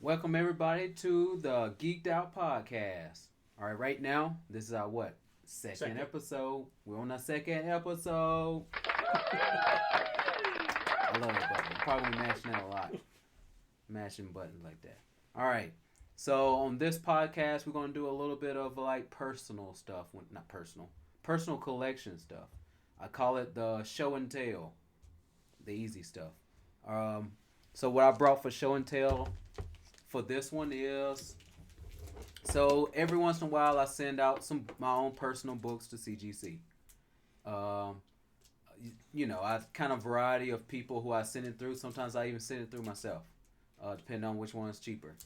Welcome everybody to the Geek'd Out podcast. All right, right now this is our what second episode. We're on our second episode. I love it, but I'm probably mashing that a lot, mashing buttons like that. All right, so on this podcast we're gonna do a little bit of like personal stuff, not personal, personal collection stuff. I call it the show and tell, the easy stuff. Um, so what I brought for show and tell for this one is so every once in a while I send out some my own personal books to CGC. Um, I kind of variety of people who I send it through. Sometimes I even send it through myself, depending on which one is cheaper.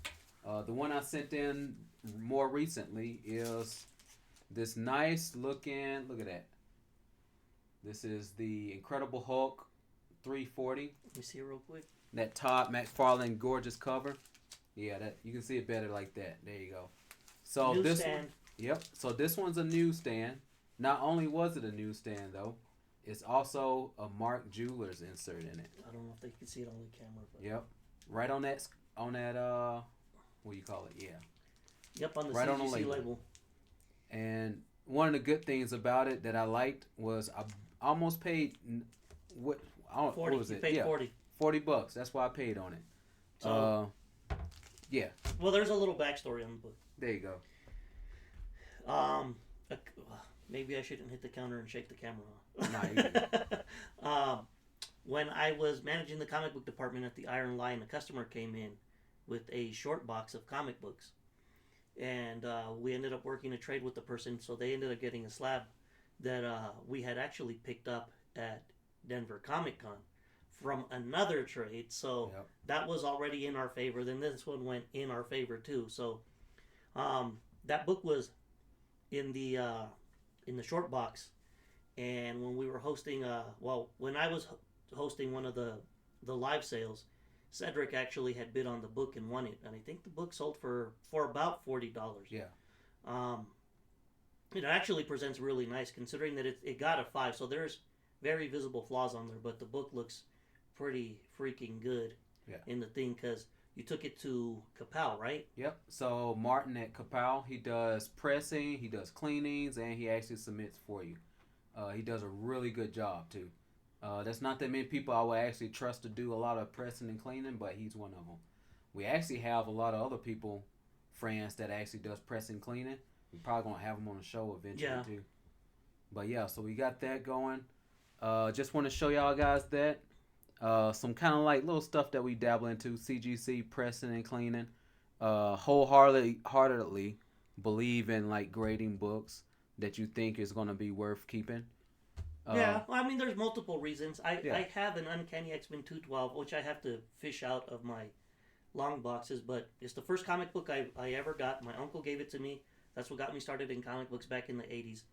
The one I sent in more recently is this nice looking. Look at that. This is the Incredible Hulk 340. Let me see it real quick. That Todd McFarlane gorgeous cover. Yeah, that you can see it better like that. There you go. So Newsstand. one, yep. So this one's a newsstand. Not only was it a newsstand though, it's also a Mark Jewelers insert in it. I don't know if they can see it on the camera. But... Yep. Right on that what do you call it? Yeah. Yep, on the right CGC on the label. And one of the good things about it that I liked was I almost paid what 40. What was it? You paid 40. $40. That's why I paid on it. So, yeah. Well, there's a little backstory on the book. There you go. Maybe I shouldn't hit the counter and shake the camera Nah, you good. When I was managing the comic book department at the Iron Lion, a customer came in with a short box of comic books. And we ended up working a trade with the person, so they ended up getting a slab that we had actually picked up at Denver Comic Con from another trade. So yep. That was already in our favor. Then this one went in our favor too. So that book was in the short box, and when we were hosting, when I was hosting one of the live sales, Cedric actually had bid on the book and won it, and I think the book sold for about $40. Yeah. It actually presents really nice, considering that it got a 5, so there's very visible flaws on there, but the book looks pretty freaking good. Yeah. In the thing, because you took it to Kapow, right? Yep. So Martin at Kapow, he does pressing, he does cleanings, and he actually submits for you. He does a really good job too. There's not that many people I would actually trust to do a lot of pressing and cleaning, but he's one of them. We actually have a lot of other people, friends, that actually does pressing and cleaning. We're probably going to have them on the show eventually too. But yeah, so we got that going. Just want to show y'all guys that. Some kind of like little stuff that we dabble into, CGC, pressing and cleaning. Wholeheartedly believe in like grading books that you think is going to be worth keeping. Well, I mean, there's multiple reasons. I have an Uncanny X-Men 212, which I have to fish out of my long boxes, but it's the first comic book I ever got. My uncle gave it to me. That's what got me started in comic books back in the 80s.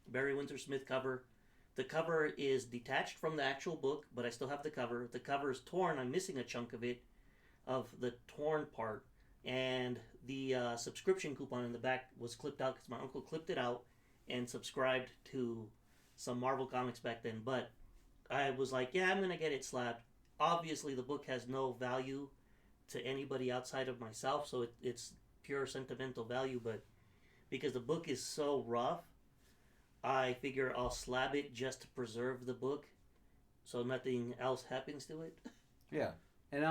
Barry Windsor Smith cover. The cover is detached from the actual book, but I still have the cover. The cover is torn. I'm missing a chunk of it, of the torn part. And the subscription coupon in the back was clipped out because my uncle clipped it out and subscribed to some Marvel comics back then. But I was like, yeah, I'm going to get it slabbed. Obviously, the book has no value to anybody outside of myself, so it's pure sentimental value. But because the book is so rough, I figure I'll slab it just to preserve the book, so nothing else happens to it. Yeah, and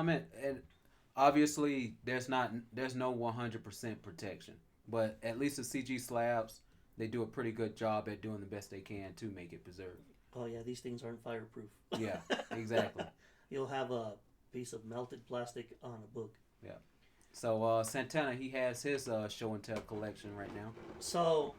obviously there's no 100% protection, but at least the CG slabs, they do a pretty good job at doing the best they can to make it preserved. Oh yeah, these things aren't fireproof. Yeah, exactly. You'll have a piece of melted plastic on a book. Yeah. So Santana, he has his show and tell collection right now. So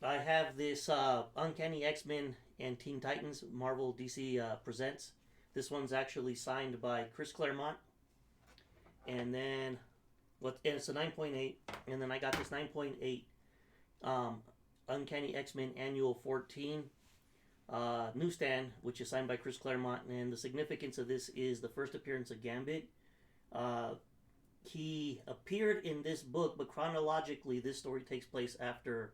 I have this Uncanny X-Men and Teen Titans Marvel DC Presents. This one's actually signed by Chris Claremont. And then, it's a 9.8. And then I got this 9.8 Uncanny X-Men Annual 14 newsstand, which is signed by Chris Claremont. And the significance of this is the first appearance of Gambit. He appeared in this book, but chronologically, this story takes place after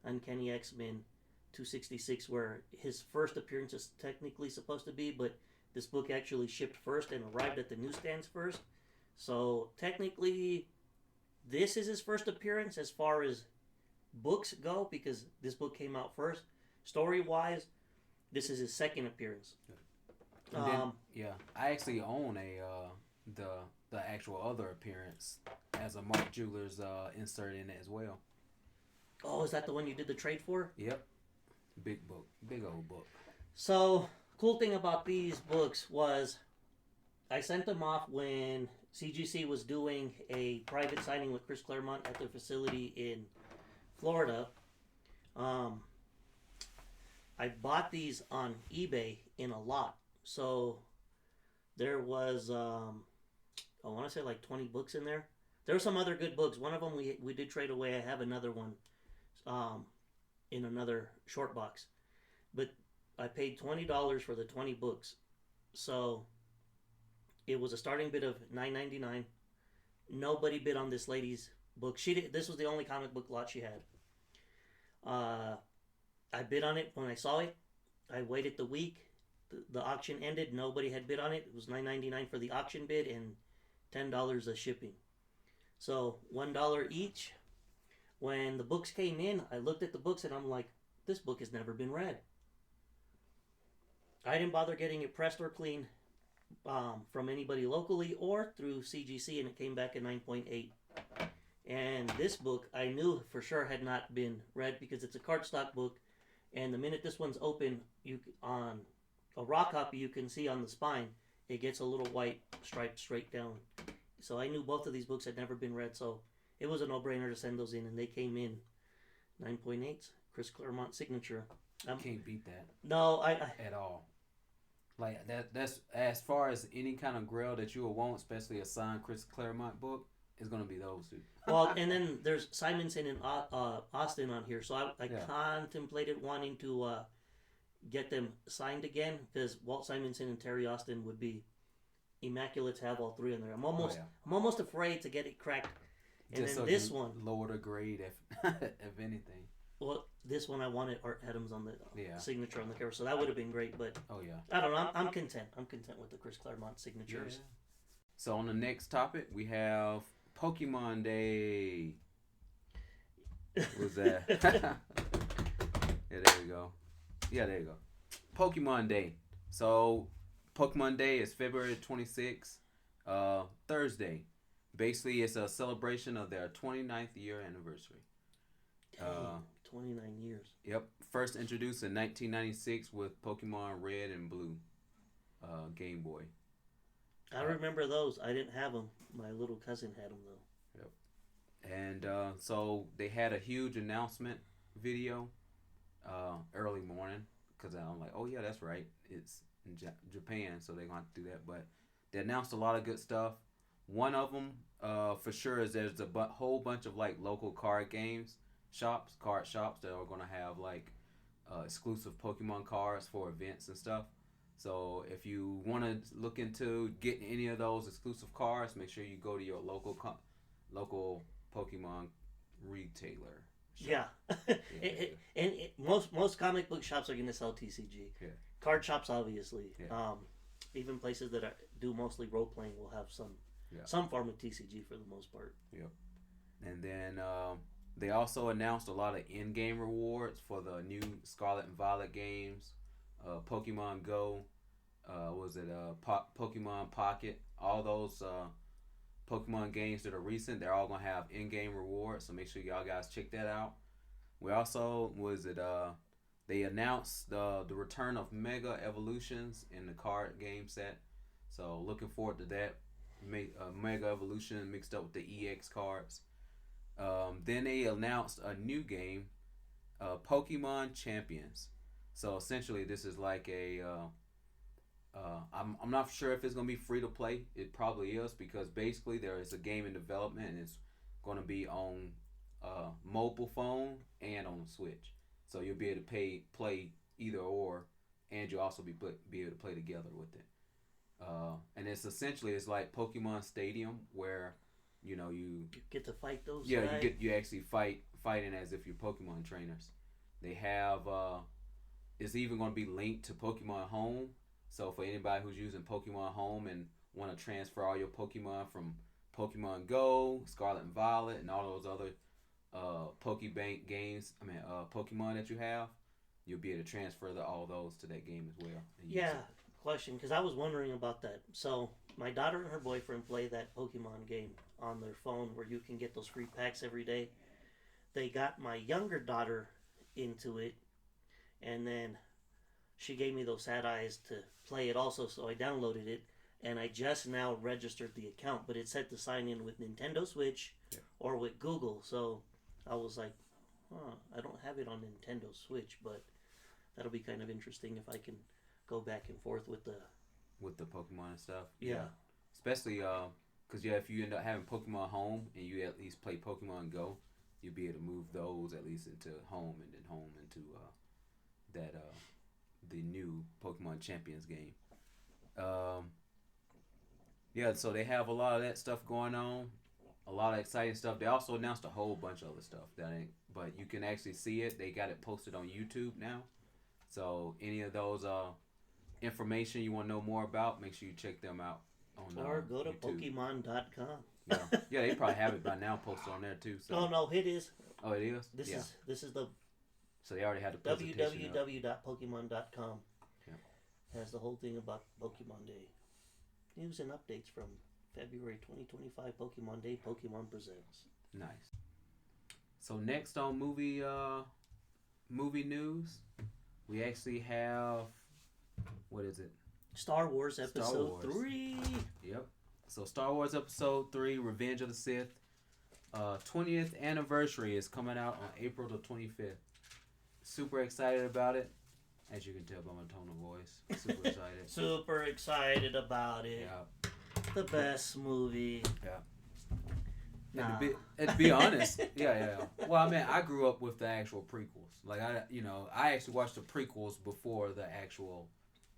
Uncanny X-Men 266, where his first appearance is technically supposed to be, but this book actually shipped first and arrived at the newsstands first. So technically, this is his first appearance as far as books go because this book came out first. Story wise, this is his second appearance. Yeah, I actually own the actual other appearance as a Mark Jewelers insert in it as well. Oh, is that the one you did the trade for? Yep, big book, big old book. So cool thing about these books was I sent them off when CGC was doing a private signing with Chris Claremont at their facility in Florida. I bought these on eBay in a lot. So there was, I want to say like 20 books in there. There were some other good books. One of them we did trade away. I have another one in another short box. But I paid $20 for the 20 books. So it was a starting bid of $9.99. Nobody bid on this lady's book. This was the only comic book lot she had. I bid on it when I saw it. I waited the week. The auction ended. Nobody had bid on it. It was $9.99 for the auction bid and $10 of shipping. So $1 each. When the books came in, I looked at the books and I'm like, this book has never been read. I didn't bother getting it pressed or cleaned from anybody locally or through CGC, and it came back at 9.8. And this book I knew for sure had not been read because it's a cardstock book, and the minute this one's open, on a raw copy you can see on the spine it gets a little white stripe straight down. So I knew both of these books had never been read, so it was a no-brainer to send those in, and they came in 9.8. Chris Claremont signature. Can't beat that. No, I at all. Like that's as far as any kind of grail that you will want, especially a signed Chris Claremont book, is gonna be those two. Well, and then there's Simonson and Austin on here, so I contemplated wanting to get them signed again because Walt Simonson and Terry Austin would be immaculate to have all three in there. I'm almost afraid to get it cracked. And just then so this one, lower the grade if anything. Well, this one I wanted Art Adams on the signature on the cover, so that would have been great. But I don't know. I'm content. I'm content with the Chris Claremont signatures. Yeah. So on the next topic, we have Pokemon Day. What was that? Yeah, there we go. Yeah, there you go. Pokemon Day. So Pokemon Day is February 26th, Thursday. Basically, it's a celebration of their 29th year anniversary. Dang, 29 years. Yep. First introduced in 1996 with Pokemon Red and Blue, Game Boy. I remember those. I didn't have them. My little cousin had them, though. Yep. And so they had a huge announcement video early morning because I'm like, oh, yeah, that's right. It's in Japan, so they're going to have to do that. But they announced a lot of good stuff. One of them, for sure, is there's a whole bunch of like local card shops that are going to have like exclusive Pokemon cards for events and stuff. So if you want to look into getting any of those exclusive cards, make sure you go to your local Pokemon retailer shop. Yeah. Most comic book shops are going to sell TCG. Yeah. Card shops, obviously. Yeah. Even places that do mostly role playing will have some form of TCG for the most part. Yep. And then they also announced a lot of in-game rewards for the new Scarlet and Violet games, Pokemon Go, Pokemon Pocket, all those Pokemon games that are recent. They're all gonna have in-game rewards, so make sure y'all guys check that out. We also they announced the return of Mega Evolutions in the card game set, so looking forward to that. Mega Evolution mixed up with the EX cards. Then they announced a new game, Pokemon Champions. So essentially, this is like I'm not sure if it's gonna be free to play. It probably is because basically there is a game in development and it's gonna be on mobile phone and on Switch. So you'll be able to play either or, and you'll also be able to play together with it. And it's like Pokemon Stadium where you get to fight those. Yeah, guys. You actually fighting as if you're Pokemon trainers. They have it's even going to be linked to Pokemon Home. So for anybody who's using Pokemon Home and want to transfer all your Pokemon from Pokemon Go, Scarlet and Violet, and all those other Pokebank games. Pokemon that you have, you'll be able to transfer all those to that game as well. Yeah, question, because I was wondering about that. So my daughter and her boyfriend play that Pokemon game on their phone where you can get those free packs every day. They got my younger daughter into it, and then she gave me those sad eyes to play it also, so I downloaded it, and I just now registered the account, but it said to sign in with Nintendo Switch or with Google, so I was like, I don't have it on Nintendo Switch, but that'll be kind of interesting if I can go back and forth with the Pokemon and stuff. Yeah. Especially because if you end up having Pokemon Home and you at least play Pokemon Go, you'll be able to move those at least into Home, and then Home into the new Pokemon Champions game. So they have a lot of that stuff going on, a lot of exciting stuff. They also announced a whole bunch of other stuff but you can actually see it. They got it posted on YouTube now. So any of those information you want to know more about, make sure you check them out on or go to YouTube. Pokemon.com. Yeah, they probably have it by now posted on there too. So. Oh no, it is. Oh, it is. This is the. So they already had the presentation www.pokemon.com. Yeah. Has the whole thing about Pokemon Day. News and updates from February 2025 Pokemon Day. Pokemon Presents. Nice. So next on movie news, we actually have, what is it? Star Wars Episode 3. Yep. So Star Wars Episode 3, Revenge of the Sith. 20th anniversary is coming out on April the 25th. Super excited about it. As you can tell by my tone of voice. Super excited. Super excited about it. Yeah. The best movie. Yeah. And to be honest, yeah. Well, I grew up with the actual prequels. Like I actually watched the prequels before the actual,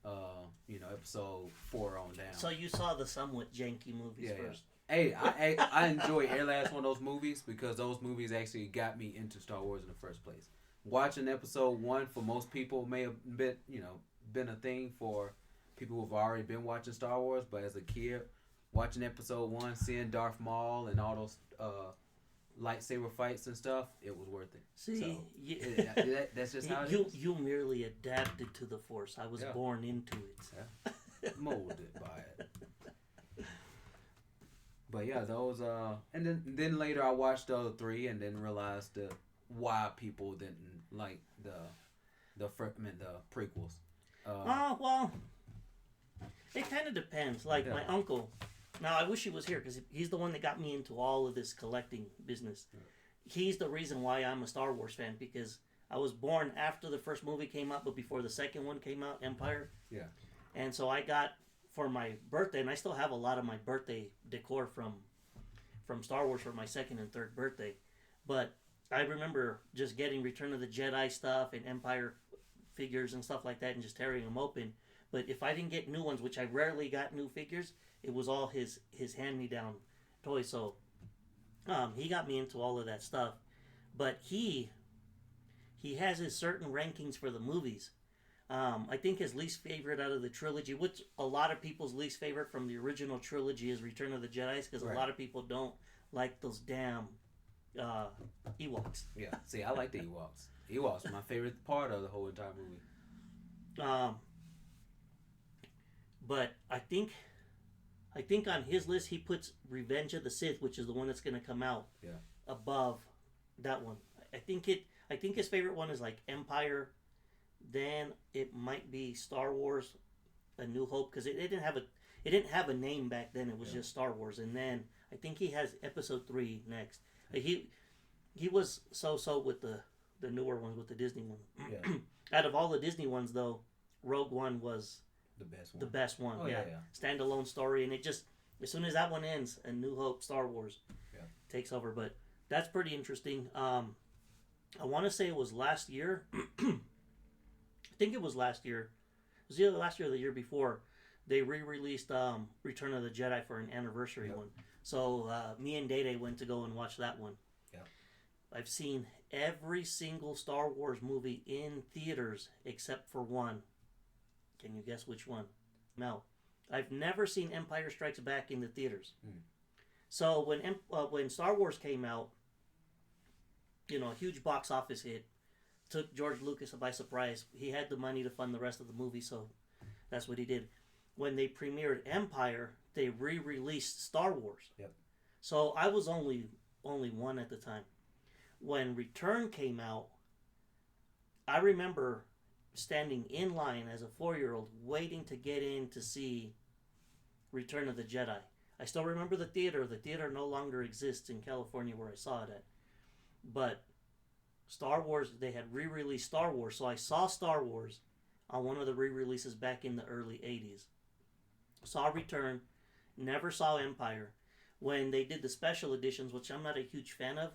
episode 4 on down. So you saw the somewhat janky movies first. Yeah. Hey, I enjoy every last one of those movies because those movies actually got me into Star Wars in the first place. Watching episode 1 for most people may have been a thing for people who've already been watching Star Wars, but as a kid, watching episode 1, seeing Darth Maul and all those lightsaber fights and stuff, it was worth it. See, that's just how it is. You merely adapted to the Force. I was born into it. Yeah. Molded by it. But yeah, those and then later I watched the other 3 and then realized why people didn't like the prequels. Well, it kind of depends. Like my uncle. Now I wish he was here because he's the one that got me into all of this collecting business. Yeah. He's the reason why I'm a Star Wars fan because I was born after the first movie came out, but before the second one came out, Empire. Yeah. And so I got for my birthday, and I still have a lot of my birthday decor from Star Wars for my second and third birthday. But I remember just getting Return of the Jedi stuff and Empire figures and stuff like that and just tearing them open. But if I didn't get new ones, which I rarely got new figures, it was all his hand-me-down toys. So he got me into all of that stuff. But he has his certain rankings for the movies. I think his least favorite out of the trilogy, which a lot of people's least favorite from the original trilogy is Return of the Jedi, because a lot of people don't like those damn Ewoks. Yeah, see, I like the Ewoks. Ewoks are my favorite part of the whole entire movie. But I think on his list he puts Revenge of the Sith, which is the one that's going to come out above that one. I think his favorite one is like Empire. Then it might be Star Wars, A New Hope, because it didn't have a name back then. It was just Star Wars, and then I think he has Episode 3 next. He was so with the newer ones, with the Disney one. Yeah. Out of all the Disney ones, though, Rogue One was the best one. Oh, yeah. Standalone story, and it just as soon as that one ends, A New Hope, Star Wars takes over. But that's pretty interesting. I want to say it was last year. I think it was last year. It was either last year or the year before. They re-released Return of the Jedi for an anniversary one. So me and Day went to go and watch that one. Yep. I've seen every single Star Wars movie in theaters except for one. Can you guess which one? No. I've never seen Empire Strikes Back in the theaters. So when Star Wars came out, a huge box office hit, took George Lucas by surprise. He had the money to fund the rest of the movie, so that's what he did. When they premiered Empire, they re-released Star Wars. Yep. So I was only one at the time. When Return came out, I remember standing in line as a 4-year-old waiting to get in to see Return of the Jedi. I still remember the theater. The theater no longer exists in California where I saw it at. But Star Wars, they had re-released Star Wars. So I saw Star Wars on one of the re-releases back in the early 80s. Saw Return, never saw Empire. When they did the special editions, which I'm not a huge fan of,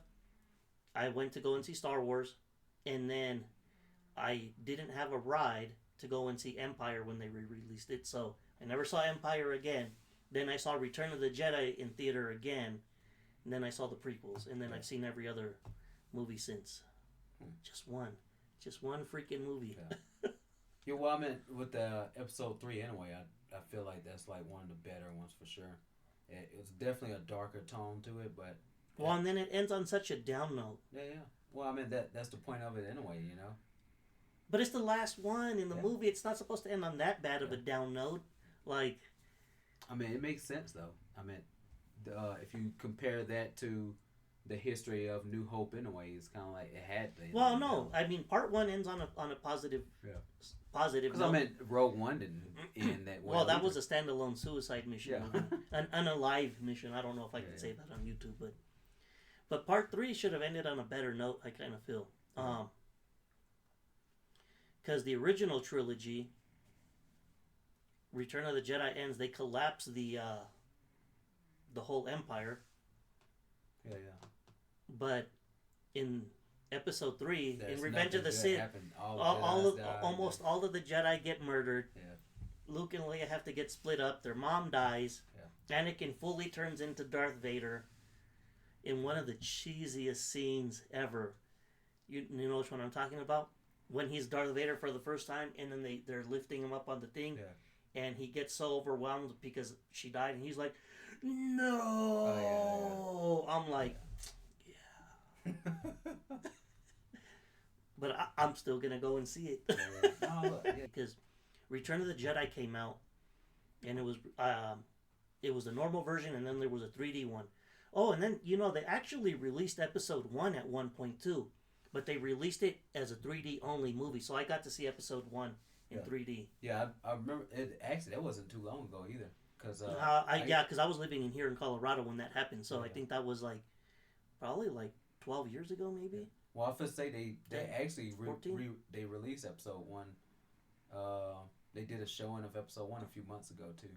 I went to go and see Star Wars, and then I didn't have a ride to go and see Empire when they re-released it, so I never saw Empire again. Then I saw Return of the Jedi in theater again, and then I saw the prequels, and then I've seen every other movie since. Just one freaking movie. Yeah, well, I mean, with the episode 3 anyway, I feel like that's like one of the better ones for sure. It's definitely a darker tone to it, but... Well, and then it ends on such a down note. Yeah. Well, I mean, that's the point of it anyway, you know? But it's the last one in the movie. It's not supposed to end on that bad of a down note. Like... I mean, it makes sense, though. I mean, if you compare that to the history of New Hope anyway, it's kind of like it had to. Well, no. I mean, part 1 ends on a positive... Yeah. Positive. Because I mean, Rogue One didn't end that way. Well, that was a standalone suicide mission. Yeah. An unalive mission. I don't know if I can say that on YouTube, but part 3 should have ended on a better note, I kind of feel. Because the original trilogy, Return of the Jedi ends, they collapse the whole empire. Yeah. But in Episode 3, in Revenge of the Sith, almost all of the Jedi get murdered. Yeah. Luke and Leia have to get split up. Their mom dies. Yeah. Anakin fully turns into Darth Vader in one of the cheesiest scenes ever. You know which one I'm talking about? When he's Darth Vader for the first time, and then they're lifting him up on the thing, and he gets so overwhelmed because she died, and he's like, "No!" Oh, yeah. I'm like, yeah. But I'm still gonna go and see it. Because Return of the Jedi came out, and it was the normal version, and then there was a 3D one. Oh, and then they actually released Episode 1 at one point too, but they released it as a 3D only movie, so I got to see Episode 1 in 3D. Yeah, I remember it. Actually, that wasn't too long ago either. Because because I was living in Colorado when that happened, so I think that was probably 12 years ago, maybe. Well, I first say they actually they released Episode 1. They did a showing of Episode 1 a few months ago too.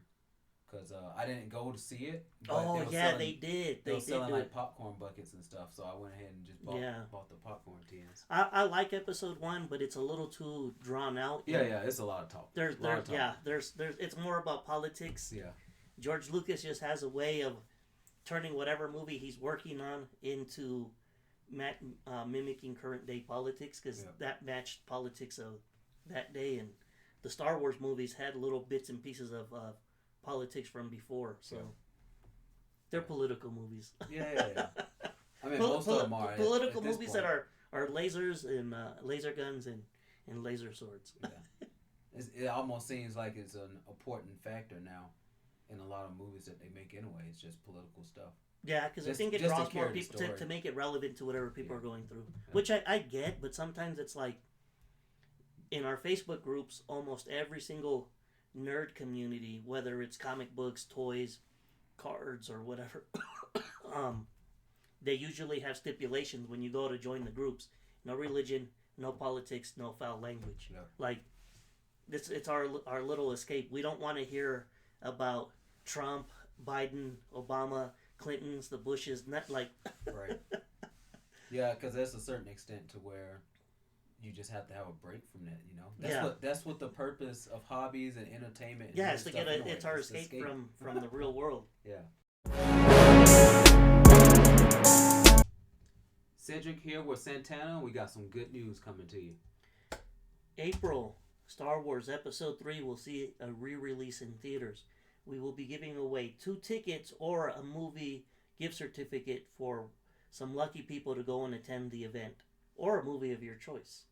Because I didn't go to see it. But they did. They were selling popcorn buckets and stuff, so I went ahead and just bought the popcorn tins. I like Episode 1, but it's a little too drawn out. Yeah, it's a lot of talk. There's it's more about politics. Yeah. George Lucas just has a way of turning whatever movie he's working on into mimicking current day politics, because that matched politics of that day, and the Star Wars movies had little bits and pieces of politics from before, so they're political movies. Yeah. I mean, most of them are political movies that are lasers and laser guns and laser swords. Yeah, it almost seems like it's an important factor now in a lot of movies that they make anyway. It's just political stuff. Yeah, because I think it draws more people to make it relevant to whatever people are going through, which I get, but sometimes it's like in our Facebook groups, almost every single nerd community, whether it's comic books, toys, cards, or whatever, they usually have stipulations when you go to join the groups. No religion, no politics, no foul language. Yeah. Like, it's our little escape. We don't want to hear about Trump, Biden, Obama, Clintons, the Bushes, not like... Right. Yeah, because there's a certain extent to where you just have to have a break from that, That's what the purpose of hobbies and entertainment. Yeah, it's to get it's our escape from the real world. Yeah. Cedric here with Santana. We got some good news coming to you. April, Star Wars Episode 3 will see a re-release in theaters. We will be giving away 2 tickets or a movie gift certificate for some lucky people to go and attend the event or a movie of your choice.